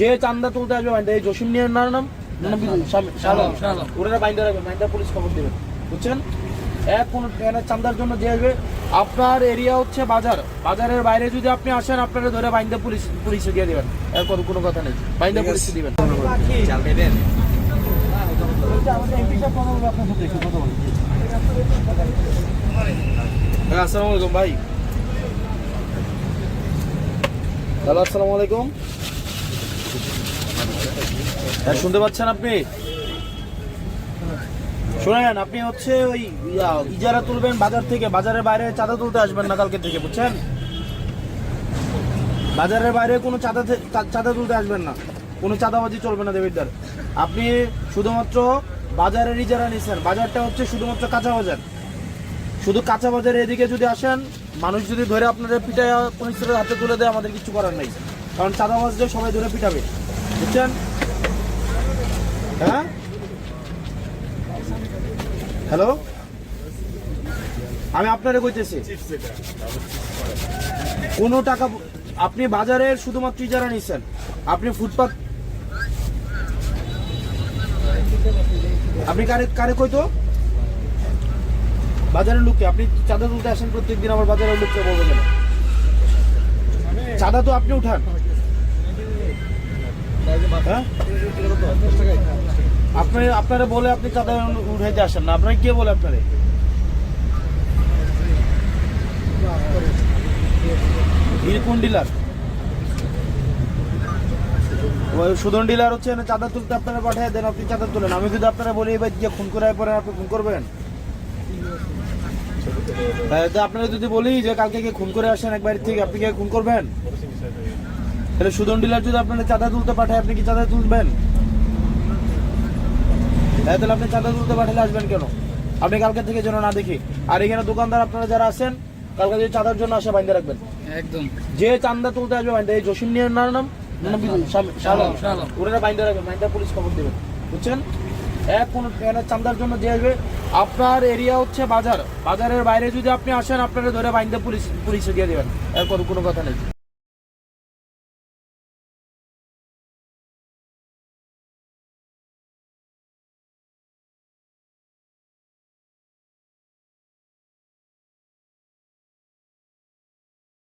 যে চান্দা তুলতে আসবে বাইন্দা, এই জসিম নিয়ে নাম ওরা বাইন্দা রাখবেন, বাইন্দা পুলিশ খবর দেবেন, বুঝছেন? কোনো চান্দার জন্য যে আসবে, আপনার এরিয়া হচ্ছে বাজার, বাজারের বাইরে যদি আপনি আসেন আপনারা ধরে বাইন্দা পুলিশে দিয়ে দেবেন, এর কোনো কথা নেই, বাইন্দা পুলিশে দিবেন। আসসালামু আলাইকুম ভাই। হ্যালো, আসসালামু আলাইকুম। শুনতে পাচ্ছেন আপনি? শোনেন, আপনি হচ্ছে ওই ইজারা তুলবেন বাজার থেকে, বাজারের বাইরে চাঁদা তুলতে আসবেন না কালকে থেকে, বুঝছেন? বাজারের বাইরে কোনো চাঁদা তুলতে আসবেন না, কোনো চাঁদাবাজি চলবে না দেবিদ্দার। আপনি শুধুমাত্র বাজারের ইজারা নিচ্ছেন, বাজারটা হচ্ছে শুধুমাত্র কাঁচা বাজার, শুধু কাঁচা বাজারে এদিকে যদি আসেন, মানুষ যদি ধরে আপনাদের পিঠায় পুলিশের হাতে তুলে দেয়, আমাদের কিছু করার নেই, কারণ চাঁদাবাজদের সবাই ধরে পিঠাবে, বুঝছেন? হ্যাঁ, হ্যালো, আমি আপনারে কইতেছি, কোনো টাকা আপনি বাজারের শুধুমাত্র ইজারা নিচ্ছেন, আপনি ফুটপাত, আপনি কারে কইতো বাজারের লোককে আপনি চাঁদা তুলতে আসেন প্রত্যেকদিন, আমার বাজারের লোককে বলবেন কেন? চাঁদা তো আপনি উঠান, হ্যাঁ? আপনারা বলে আপনি চাঁদা উঠাইতে আসেন না, আপনাকে কে বলে আপনারে? কোন ডিলার? সুদন ডিলার হচ্ছে চাঁদা তুলতে আপনারা পাঠিয়ে দেন, আপনি চাঁদা তুলেন। আমি যদি আপনারা বলি এবার গিয়ে খুন করে পরে আপনি খুন করবেন? আপনারা যদি বলি যে কালকে গিয়ে খুন করে আসেন এক বাড়ির থেকে, আপনি গিয়ে খুন করবেন? তাহলে সুদন ডিলার যদি আপনারা চাঁদা তুলতে পাঠায়, আপনি কি চাঁদা তুলবেন? তাহলে আপনি চাঁদা তুলতে পাঠালে আসবেন কেন? আপনি কালকে থেকে যেন না দেখি। আর এখানে দোকানদার আপনারা যারা আছেন, কালকে যদি চাঁদার জন্য আসে বাইন্দা রাখবেন, একদম। যে চাঁদা তুলতে আসবে বাইন্দা, এই জসিম নিয়ে নাম ওরা বাইন্দা রাখবেন, বাইন্দা পুলিশ খবর দেবেন, বুঝছেন? কোনো চাঁদার জন্য যে আসবে, আপনার এরিয়া হচ্ছে বাজার, বাজারের বাইরে যদি আপনি আসেন আপনারা ধরে বাইন্দা পুলিশে দিয়ে দেবেন, এর কোনো কথা নেই।